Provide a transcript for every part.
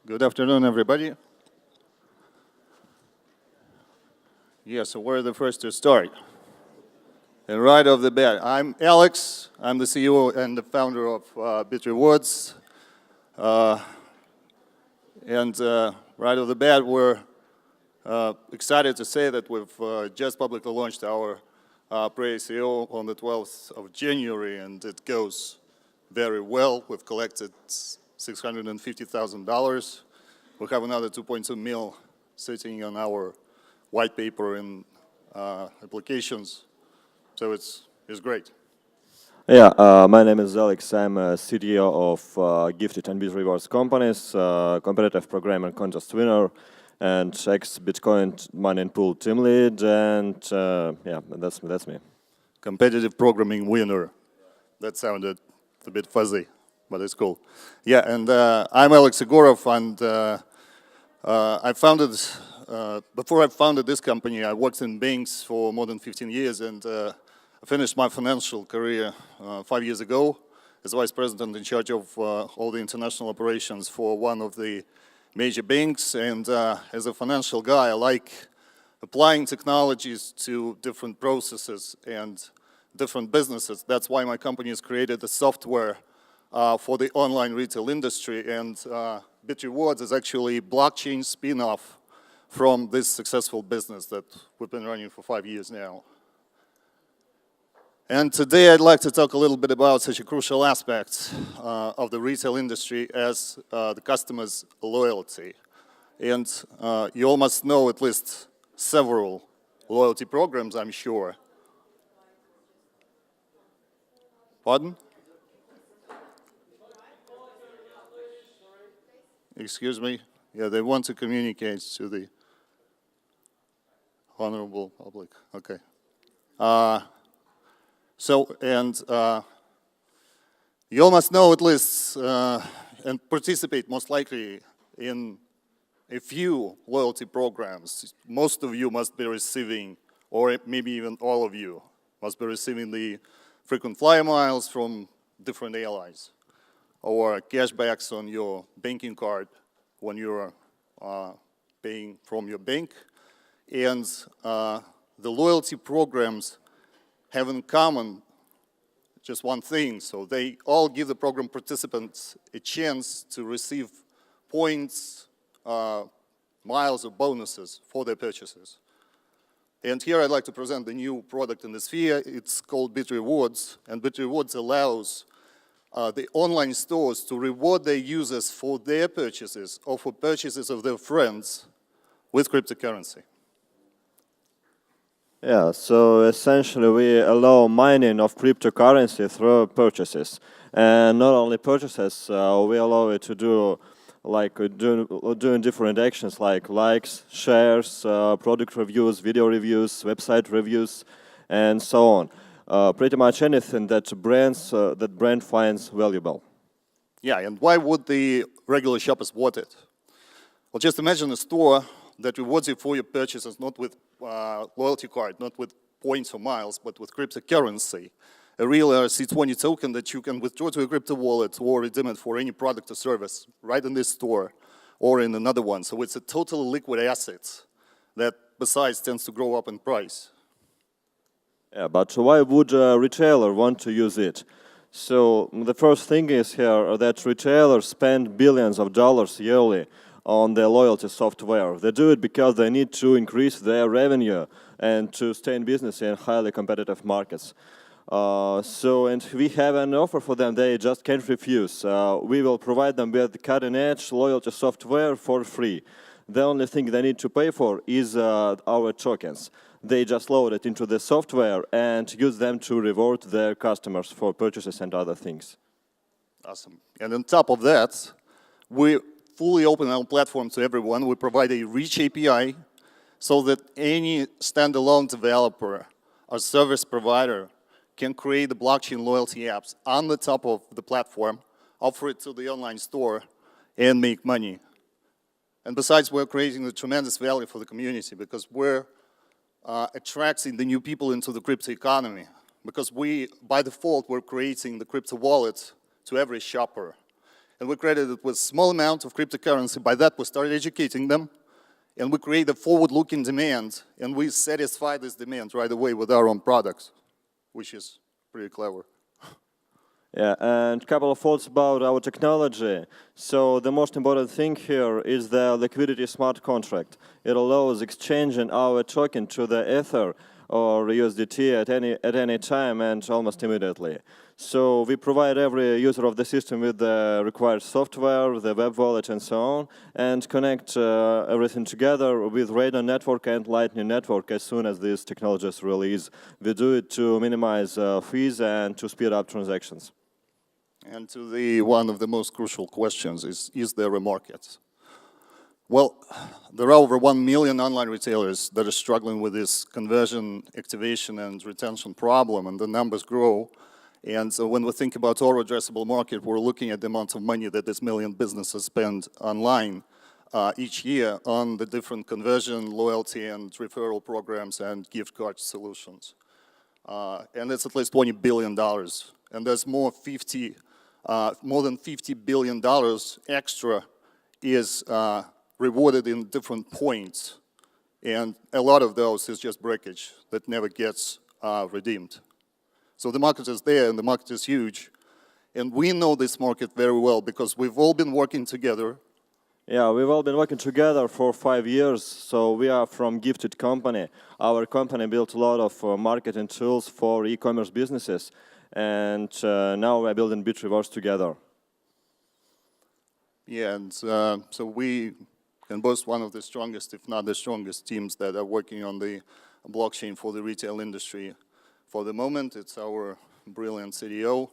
Good afternoon, everybody. Yeah, so we're the first to start. And right off the bat, I'm Alex. I'm the CEO and the founder of BitRewards. Right off the bat, we're excited to say that we've just publicly launched our pre-ICO on the 12th of January, and it goes very well. We've collected $650,000. We have another 2.2 mil sitting on our white paper and applications, so it's great. Yeah, my name is Alex. I'm a CTO of Gifted and BitRewards companies, competitive program and contest winner, and ex-Bitcoin mining pool team lead, and yeah, that's me. Competitive programming winner. That sounded a bit fuzzy, but it's cool. Yeah, and I'm Alex Egorov, and I founded, before I founded this company, I worked in banks for more than 15 years, and I finished my financial career 5 years ago as vice president in charge of all the international operations for one of the major banks. And as a financial guy, I like applying technologies to different processes and different businesses. That's why my company has created a software for the online retail industry, and BitRewards is actually a blockchain spin-off from this successful business that we've been running for 5 years now. And today I'd like to talk a little bit about such a crucial aspect of the retail industry as the customer's loyalty. And you all must know at least several loyalty programs, I'm sure. Pardon? Excuse me? Yeah, they want to communicate to the honorable public. Okay. You all must know at least and participate most likely in a few loyalty programs. Most of you must be receiving, or maybe even all of you, must be receiving the frequent flyer miles from different airlines, or cashbacks on your banking card when you're paying from your bank. And the loyalty programs have in common just one thing. So they all give the program participants a chance to receive points, miles, or bonuses for their purchases. And here I'd like to present the new product in the sphere. It's called BitRewards, and BitRewards allows the online stores to reward their users for their purchases or for purchases of their friends with cryptocurrency. Yeah, so essentially we allow mining of cryptocurrency through purchases, and not only purchases, we allow it to do doing different actions like likes, shares, product reviews, video reviews, website reviews, and so on. Pretty much anything that brand finds valuable. Yeah, and why would the regular shoppers want it? Well, just imagine a store that rewards you for your purchases, not with loyalty card, not with points or miles, but with cryptocurrency. A real ERC20 token that you can withdraw to a crypto wallet or redeem it for any product or service right in this store or in another one. So it's a totally liquid asset that besides tends to grow up in price. Yeah, but why would a retailer want to use it? So the first thing is here that retailers spend billions of dollars yearly on their loyalty software. They do it because they need to increase their revenue and to stay in business in highly competitive markets. And we have an offer for them they just can't refuse. We will provide them with cutting-edge loyalty software for free. The only thing they need to pay for is our tokens. They just load it into the software and use them to reward their customers for purchases and other things. Awesome. And on top of that, we fully open our platform to everyone. We provide a rich API so that any standalone developer or service provider can create the blockchain loyalty apps on the top of the platform, offer it to the online store, and make money. And besides, we're creating a tremendous value for the community because we're attracting the new people into the crypto economy. Because by default, we're creating the crypto wallet to every shopper. and we credited with small amount of cryptocurrency. By that, we started educating them, and we create a forward-looking demand, and we satisfy this demand right away with our own products, which is pretty clever. Yeah, and a couple of thoughts about our technology. So the most important thing here is the liquidity smart contract. It allows exchanging our token to the Ether or USDT at any time and almost immediately. So we provide every user of the system with the required software, the web wallet, and so on, and connect everything together with Radon network and Lightning network as soon as these technologies release. We do it to minimize fees and to speed up transactions. And to the one of the most crucial questions is there a market? Well, there are over 1 million online retailers that are struggling with this conversion, activation, and retention problem, and the numbers grow. And so when we think about our addressable market, we're looking at the amount of money that this million businesses spend online each year on the different conversion, loyalty, and referral programs and gift card solutions. And it's at least $20 billion. And there's more than $50 billion extra is rewarded in different points. And a lot of those is just breakage that never gets redeemed. So the market is there, and the market is huge. And we know this market very well because we've all been working together. Yeah, we've all been working together for 5 years, so we are from Gifted Company. Our company built a lot of marketing tools for e-commerce businesses, and now we're building BitRewards together. Yeah, and so we can boast one of the strongest, if not the strongest, teams that are working on the blockchain for the retail industry. For the moment, it's our brilliant CDO,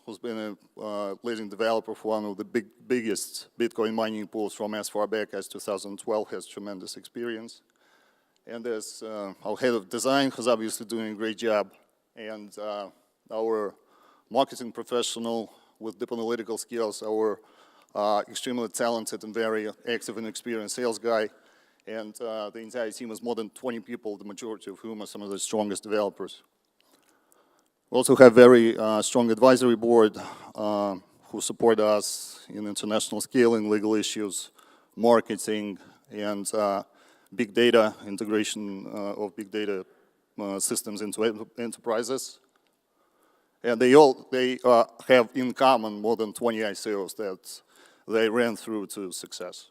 who's been a leading developer for one of the biggest Bitcoin mining pools from as far back as 2012, has tremendous experience. And there's our head of design, who's obviously doing a great job, and our marketing professional with deep analytical skills, our extremely talented and very active and experienced sales guy, and the entire team is more than 20 people, the majority of whom are some of the strongest developers. We also have very strong advisory board who support us in international scaling, legal issues, marketing, and big data, integration of big data systems into enterprises. And they have in common more than 20 ICOs that they ran through to success.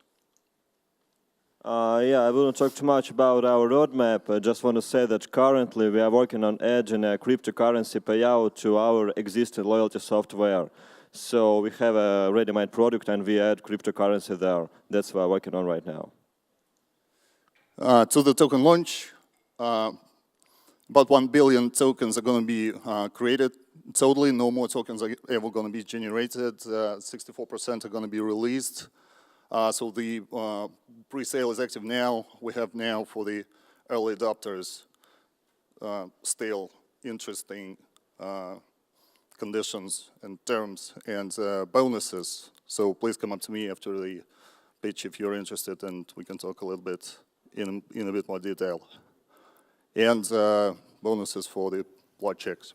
Yeah, I wouldn't talk too much about our roadmap. I just want to say that currently we are working on adding a cryptocurrency payout to our existing loyalty software. So we have a ready-made product and we add cryptocurrency there. That's what we're working on right now. To the token launch, about 1 billion tokens are going to be created totally. No more tokens are ever going to be generated. 64% are going to be released. So the pre-sale is active now. We have now for the early adopters still interesting conditions and terms and bonuses. So please come up to me after the pitch if you're interested, and we can talk a little bit in a bit more detail. And bonuses for the blood checks.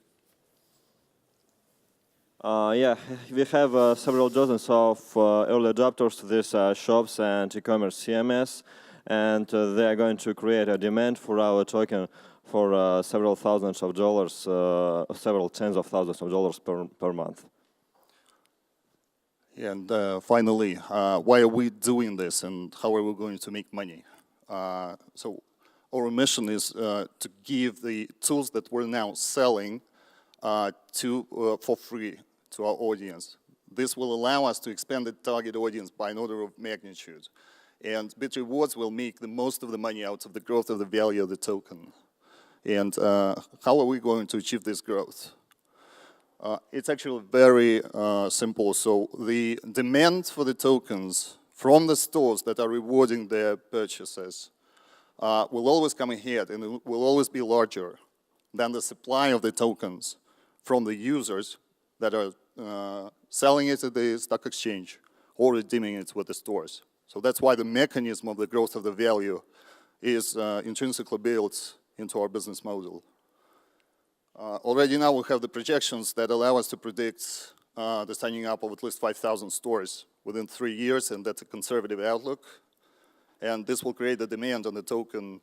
Yeah, we have several dozens of early adopters to these shops and e-commerce CMS, and they are going to create a demand for our token for several thousands of dollars, several tens of thousands of dollars per month. And finally, why are we doing this and how are we going to make money? So our mission is to give the tools that we're now selling for free to our audience. This will allow us to expand the target audience by an order of magnitude. And BitRewards will make the most of the money out of the growth of the value of the token. And how are we going to achieve this growth? It's actually very simple. So the demand for the tokens from the stores that are rewarding their purchases will always come ahead, and it will always be larger than the supply of the tokens from the users that are selling it at the stock exchange or redeeming it with the stores. So that's why the mechanism of the growth of the value is intrinsically built into our business model. Already now we have the projections that allow us to predict the signing up of at least 5,000 stores within 3 years, and that's a conservative outlook. And this will create a demand on the token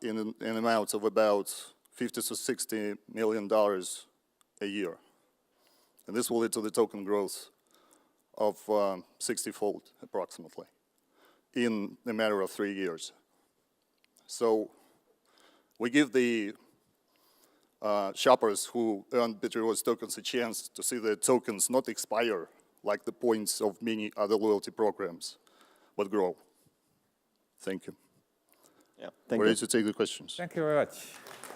in amounts of about $50 to $60 million a year. And this will lead to the token growth of 60-fold approximately in a matter of 3 years. So we give the shoppers who earn BitRewards tokens a chance to see their tokens not expire like the points of many other loyalty programs, but grow. Thank you. Yeah, thank Ready you. to take the questions. Thank you very much.